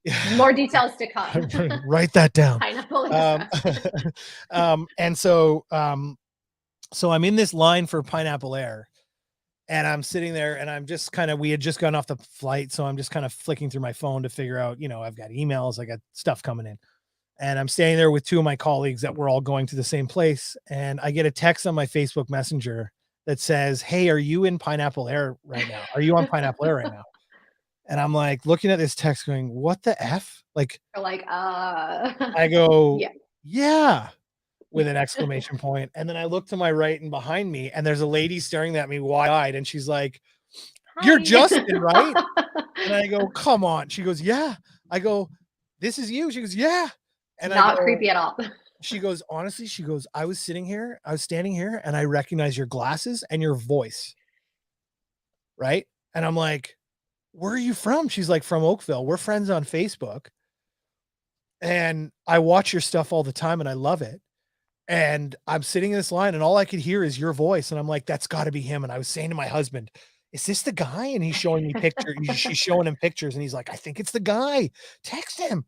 Pineapple. More details to come. write that down. Pineapple Um, Express. and so I'm in this line for Pineapple Air and I'm sitting there and I'm just we had just gone off the flight. So I'm just kind of flicking through my phone to figure out, I've got emails, I got stuff coming in. And I'm standing there with two of my colleagues that we're all going to the same place. And I get a text on my Facebook Messenger that says, "Hey, are you in Pineapple Air right now? Are you on Pineapple Air right now?" And I'm like looking at this text going, "What the F?" Like, You're like, I go, yeah. "Yeah," with an exclamation point. And then I look to my right and behind me, and there's a lady staring at me wide eyed. And she's like, "You're Hi. Justin, right?" And I go, "Come on." She goes, "Yeah." I go, "This is you?" She goes, "Yeah." And I Not go, creepy at all. she goes, "Honestly," she goes, I was standing here and I recognize your glasses and your voice. Right. And I'm like, "Where are you from?" She's like, "From Oakville. We're friends on Facebook. And I watch your stuff all the time and I love it." And I'm sitting in this line and all I could hear is your voice. And I'm like, "That's got to be him." And I was saying to my husband, "Is this the guy?" And he's showing me pictures. She's showing him pictures and he's like, "I think it's the guy. Text him."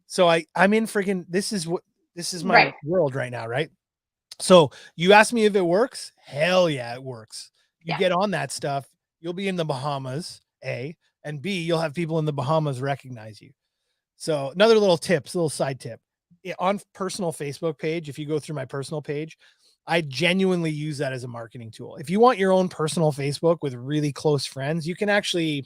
So I'm in freaking, this is my Right. world right now. Right. So you ask me if it works? Hell yeah, it works. You Yeah. get on that stuff, you'll be in the Bahamas, A, and B, you'll have people in the Bahamas recognize you. So another little side tip. On personal Facebook page, if you go through my personal page, I genuinely use that as a marketing tool. If you want your own personal Facebook with really close friends, you can actually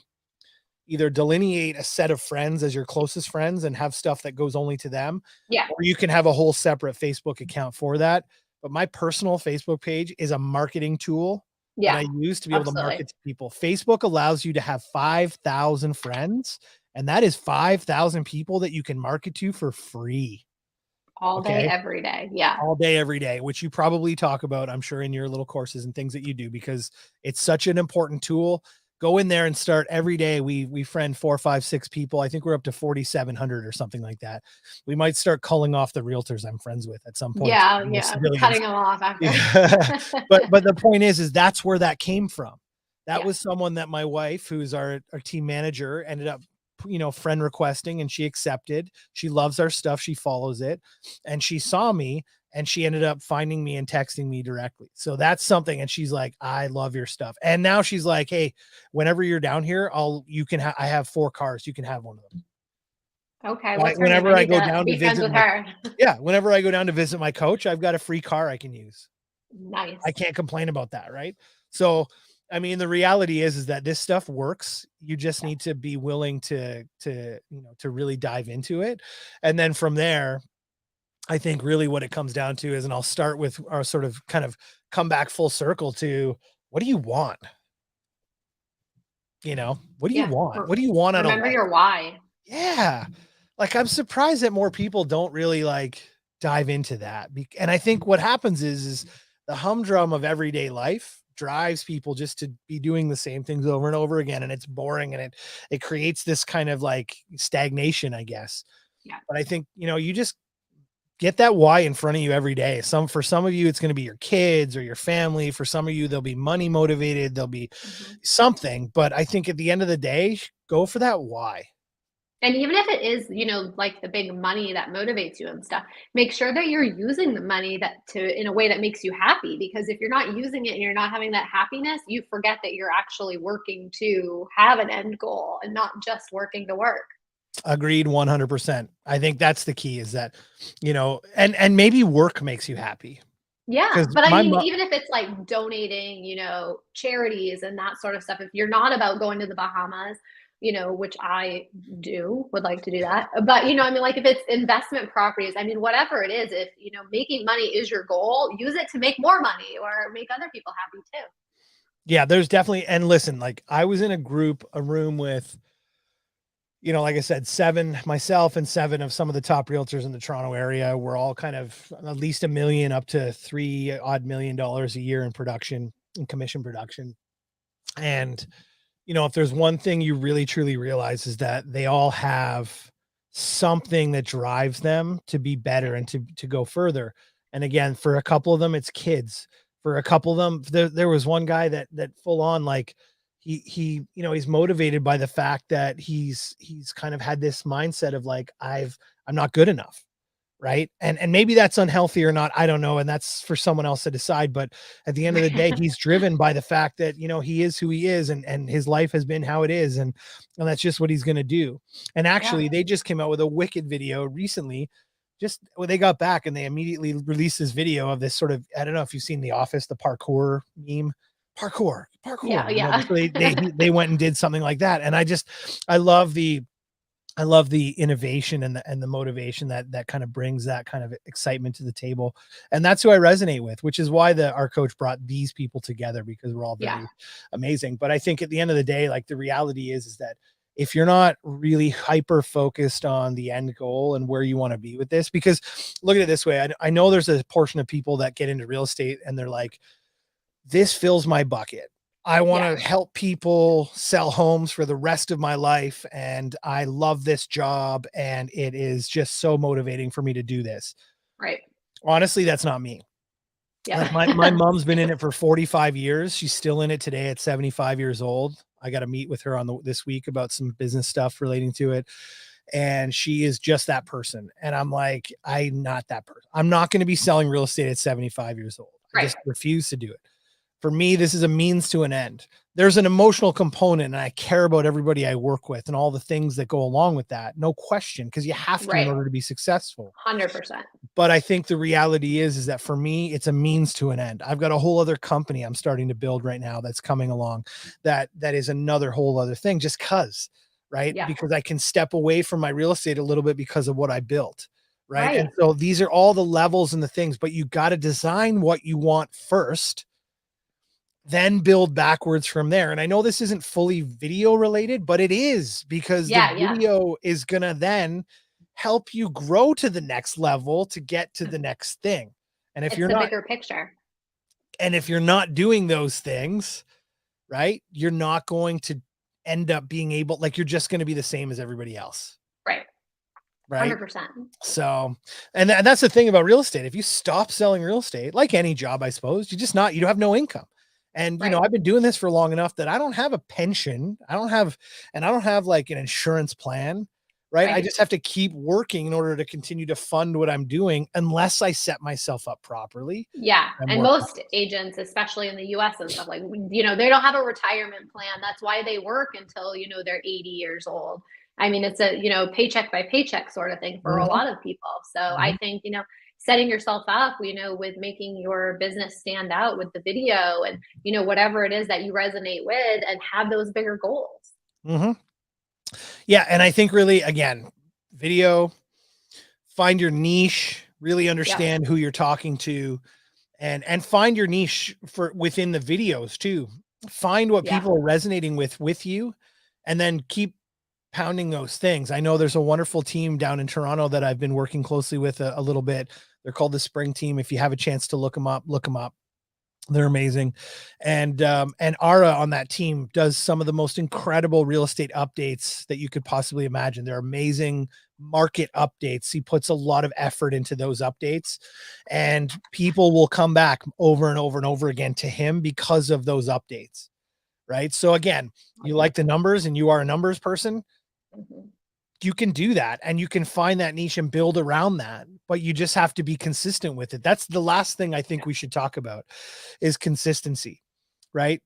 either delineate a set of friends as your closest friends and have stuff that goes only to them, Yeah. or you can have a whole separate Facebook account for that. But my personal Facebook page is a marketing tool that Yeah. I use to be able to Absolutely. market to people. Facebook allows you to have 5,000 friends, and that is 5,000 people that you can market to for free. All day, Okay. every day. Yeah. All day, every day, which you probably talk about, I'm sure, in your little courses and things that you do, because it's such an important tool. Go in there and start every day. We friend 4, 5, 6 people. I think we're up to 4,700 or something like that. We might start culling off the realtors I'm friends with at some point. Yeah. The Yeah. civilians. Cutting them off after. Yeah. But the point is that's where that came from. That Yeah. was someone that my wife, who's our team manager, ended up, friend requesting, and she accepted. She loves our stuff. She follows it. And she saw me and she ended up finding me and texting me directly. So that's something. And she's like, "I love your stuff." And now she's like, "Hey, whenever you're down here, I have 4 cars. You can have one of them." Okay. Like What's her name? I whenever I need go to down to be friends visit with her. whenever I go down to visit my coach, I've got a free car I can use. I Nice. can't complain about that, right? So I mean, the reality is that this stuff works. You just need to be willing to really dive into it. And then from there, I think really what it comes down to is, and I'll start with our sort of kind of come back full circle to, what do you want? What do you Yeah. want? What do you want out of Remember life? your why. Yeah. Like, I'm surprised that more people don't really like dive into that. And I think what happens is the humdrum of everyday life drives people just to be doing the same things over and over again. And it's boring, and it creates this kind of like stagnation, I guess. Yeah. But I think, you just get that why in front of you every day. For some of you, it's going to be your kids or your family. For some of you, they'll be money motivated. There'll be Mhm. something, but I think at the end of the day, go for that why. And even if it is, like the big money that motivates you and stuff, make sure that you're using the money that to in a way that makes you happy. Because if you're not using it and you're not having that happiness, you forget that you're actually working to have an end goal and not just working to work. Agreed 100%. I think that's the key, is that, and maybe work makes you happy. Yeah, Because but I my mean, mom, even if it's like donating, charities and that sort of stuff, if you're not about going to the Bahamas, which I would like to do that. But I mean, like if it's investment properties, I mean, whatever it is, if making money is your goal, use it to make more money or make other people happy too. yeah, there's definitely, and listen, like I was in a room with, like I said, myself and seven of some of the top realtors in the Toronto area. We're all kind of at least a million up to $3 odd million a year in production, in commission production. And if there's one thing you really truly realize, is that they all have something that drives them to be better and to go further. And again, for a couple of them, it's kids. For a couple of them, there was one guy that full on, like, he's motivated by the fact that he's kind of had this mindset of like, I'm not good enough. Right. And maybe that's unhealthy or not, I don't know. And that's for someone else to decide. But at the end of the day, he's driven by the fact that, he is who he is, and his life has been how it is. And that's just what he's going to do. And Yeah. actually, they just came out with a wicked video recently. Just when they got back, and they immediately released this video of this sort of, I don't know if you've seen The Office, the parkour meme, Yeah, parkour, yeah. so they went and did something like that. And I love the innovation and the motivation that kind of brings that kind of excitement to the table. And that's who I resonate with, which is why our coach brought these people together, because we're all Yeah. very amazing. But I think at the end of the day, like, the reality is that if you're not really hyper focused on the end goal and where you want to be with this, because look at it this way, I know there's a portion of people that get into real estate and they're like, this fills my bucket. I want Yeah. to help people sell homes for the rest of my life. And I love this job. And it is just so motivating for me to do this. Right. Honestly, that's not me. Like, my Yeah. mom's been in it for 45 years. She's still in it today at 75 years old. I got to meet with her this week about some business stuff relating to it. And she is just that person. And I'm like, I'm not that person. I'm not going to be selling real estate at 75 years old. I Right. just refuse to do it. For me, this is a means to an end. There's an emotional component, and I care about everybody I work with and all the things that go along with that. No question, because you have to in Right. order to be successful. 100%. But I think the reality is that for me, it's a means to an end. I've got a whole other company I'm starting to build right now that's coming along. That is another whole other thing, just right? Yeah. Because I can step away from my real estate a little bit because of what I built. Right. And Right. so these are all the levels and the things, but you got to design what you want first, then build backwards from there. And I know this isn't fully video related, but it is, because the Yeah, yeah. video is going to then help you grow to the next level to get to the next thing. And if It's you're the not, bigger picture. and if you're not doing those things, right, you're not going to end up being able, like, you're just going to be the same as everybody else. Right. Right. 100%. So, and that's the thing about real estate. If you stop selling real estate, like any job, I suppose, you don't have no income. And, Right. I've been doing this for long enough that I don't have a pension. I don't have like an insurance plan, right? I Right. just have to keep working in order to continue to fund what I'm doing, unless I set myself up properly. Yeah, I'm and more most agents, especially in the US and stuff, like, they don't have a retirement plan. That's why they work until, they're 80 years old. I mean, it's a, paycheck by paycheck sort of thing for a Mhm, lot of people. So I mhm. think, setting yourself up, with making your business stand out with the video and, whatever it is that you resonate with, and have those bigger goals. Hmm. Yeah. And I think really, again, video, find your niche, really Yep. understand who you're talking to, and find your niche for within the videos too. Find what Yeah. people are resonating with you, and then keep pounding those things. I know there's a wonderful team down in Toronto that I've been working closely with a little bit. They're called the Spring Team. If you have a chance to look them up, look them up. They're amazing. And Ara on that team does some of the most incredible real estate updates that you could possibly imagine. They're amazing market updates. He puts a lot of effort into those updates, and people will come back over and over and over again to him because of those updates. Right. So again, you like the numbers and you are a numbers person, Mhm. you can do that and you can find that niche and build around that, but you just have to be consistent with it. That's the last thing I think we should talk about is consistency, right?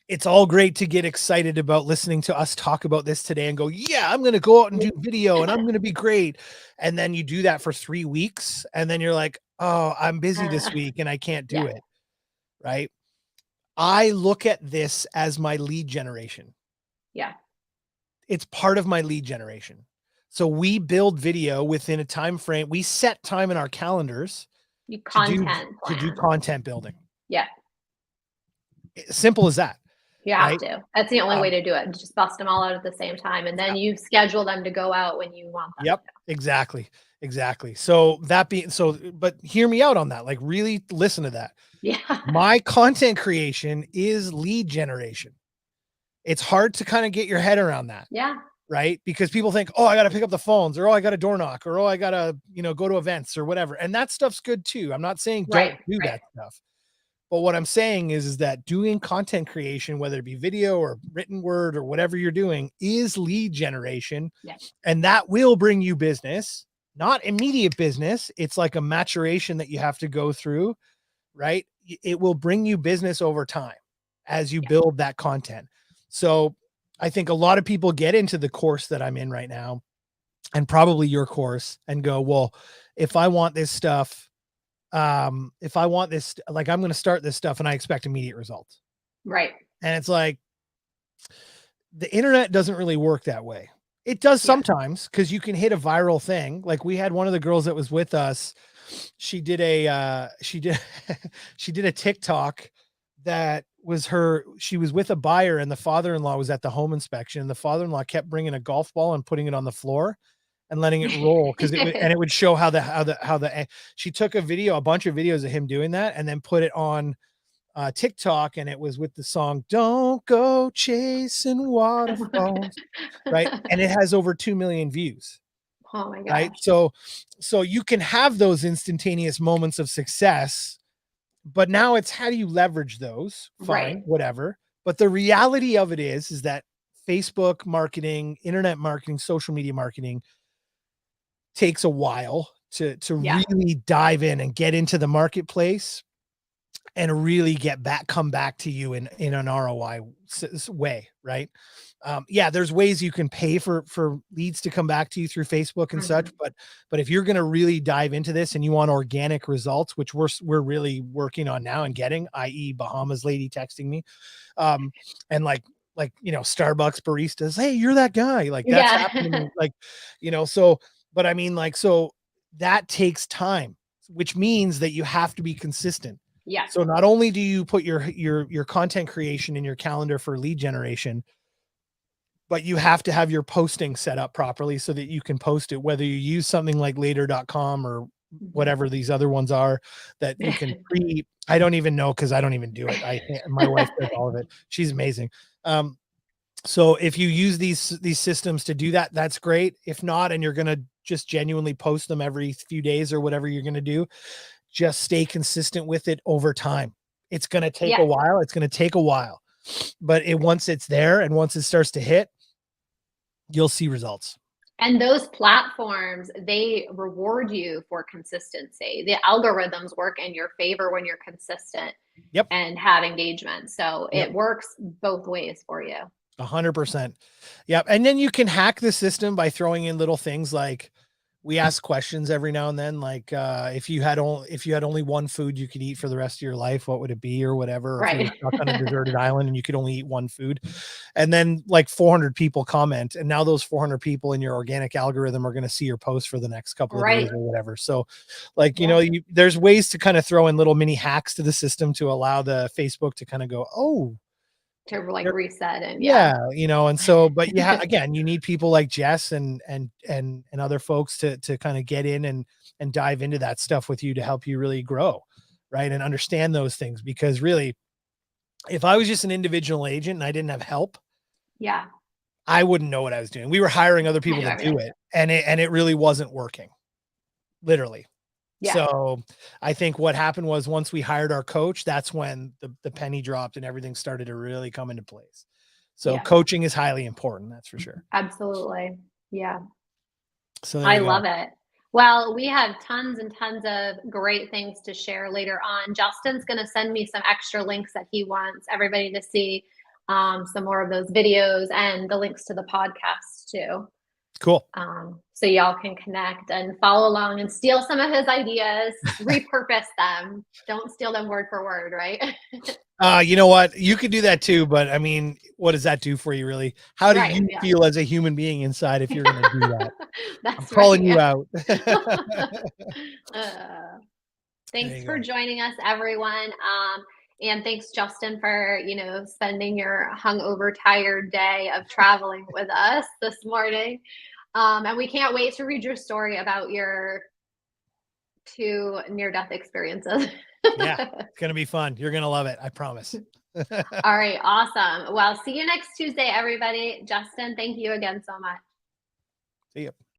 It's all great to get excited about listening to us talk about this today and go, yeah, I'm going to go out and do video and I'm going to be great. And then you do that for 3 weeks and then you're like, oh, I'm busy this Uh, week and I can't do yeah. it. Right. I look at this as my lead generation. Yeah. It's part of my lead generation. So we build video within a time frame. We set time in our calendars You to do content to do plan. content building. Yeah. Simple as that, You have right? to. That's the only way Um, to do it. Just bust them all out at the same time, and then yeah, you schedule them to go out when you want them yep, to. exactly, exactly. So that being so, but hear me out on that. Like, really listen to that. Yeah. My content creation is lead generation. It's hard to kind of get your head around that. Yeah. Right? Because people think, oh, I got to pick up the phones, or oh, I got to door knock, or oh, I got to, go to events or whatever. And that stuff's good too. I'm not saying don't Right, do right. that stuff. But what I'm saying is that doing content creation, whether it be video or written word or whatever you're doing, is lead generation. Yeah. And that will bring you business, not immediate business. It's like a maturation that you have to go through, right? It will bring you business over time as you Yeah. build that content. So I think a lot of people get into the course that I'm in right now, and probably your course, and go, well, if I want this stuff, if I want this, like, I'm going to start this stuff and I expect immediate results. Right. And it's like, the internet doesn't really work that way. It does Yeah. sometimes, because you can hit a viral thing. Like, we had one of the girls that was with us. She did a she did a TikTok that was she was with a buyer and the father-in-law was at the home inspection, and the father-in-law kept bringing a golf ball and putting it on the floor and letting it roll, because it would show she took a bunch of videos of him doing that and then put it on TikTok, and it was with the song "Don't Go Chasing Waterfalls," right? And it has over 2 million views, Oh my right? gosh. So you can have those instantaneous moments of success, but now it's how do you leverage those? Right. Fine, whatever. But the reality of it is that Facebook marketing, internet marketing, social media marketing takes a while to Yeah. really dive in and get into the marketplace and really come back to you in an ROI way, right? Yeah, there's ways you can pay for leads to come back to you through Facebook and such, Mhm. but if you're going to really dive into this and you want organic results, which we're really working on now and getting, i.e., Bahamas lady texting me, um, and Starbucks baristas, hey, you're that guy, like that's Yeah. happening, like, so, but I mean, like, so that takes time, which means that you have to be consistent. Yeah. So not only do you put your content creation in your calendar for lead generation, but you have to have your posting set up properly so that you can post it, whether you use something like later.com or Mhm. whatever these other ones are that you can I don't even know, because I don't even do it. My wife does all of it. She's amazing. So if you use these systems to do that, that's great. If not, and you're going to just genuinely post them every few days or whatever you're going to do, just stay consistent with it over time. It's going to take a Yeah. while. It's going to take a while, but once it's there and once it starts to hit, you'll see results. And those platforms, they reward you for consistency. The algorithms work in your favor when you're consistent Yep. and have engagement. So Yep. it works both ways for you. 100%. Yep. And then you can hack the system by throwing in little things like, we ask questions every now and then, like, if you had only one food you could eat for the rest of your life, what would it be or whatever? Or if you were Right. stuck on a deserted island and you could only eat one food. And then like 400 people comment, and now those 400 people in your organic algorithm are going to see your post for the next couple of days Right. or whatever. So like, Yeah. there's ways to kind of throw in little mini hacks to the system to allow the Facebook to kind of go, oh, To like reset and yeah. yeah, and so, but yeah, again, you need people like Jess and other folks to kind of get in and dive into that stuff with you to help you really grow, right? And understand those things, because really, if I was just an individual agent and I didn't have help, Yeah. I wouldn't know what I was doing. We were hiring other I people know to do everything. it, and it really wasn't working, literally. Yeah. So I think what happened was, once we hired our coach, that's when the penny dropped and everything started to really come into place. So Yeah. coaching is highly important, that's for sure. Absolutely. Yeah. So there I you go. love it. Well, we have tons and tons of great things to share later on. Justin's going to send me some extra links that he wants everybody to see, some more of those videos and the links to the podcast too. Cool. So y'all can connect and follow along and steal some of his ideas, repurpose them. Don't steal them word for word, right? You know what? You could do that too, but I mean, what does that do for you really? How do Right. you Yeah. feel as a human being inside if you're going to do that? I'm That's right. calling you Yeah. out. uh, There Thanks you for go. joining us, everyone. And thanks, Justin, for spending your hungover, tired day of traveling with us this morning. And we can't wait to read your story about your two near-death experiences. Yeah, it's going to be fun. You're going to love it. I promise. All right, awesome. Well, see you next Tuesday, everybody. Justin, thank you again so much. See you.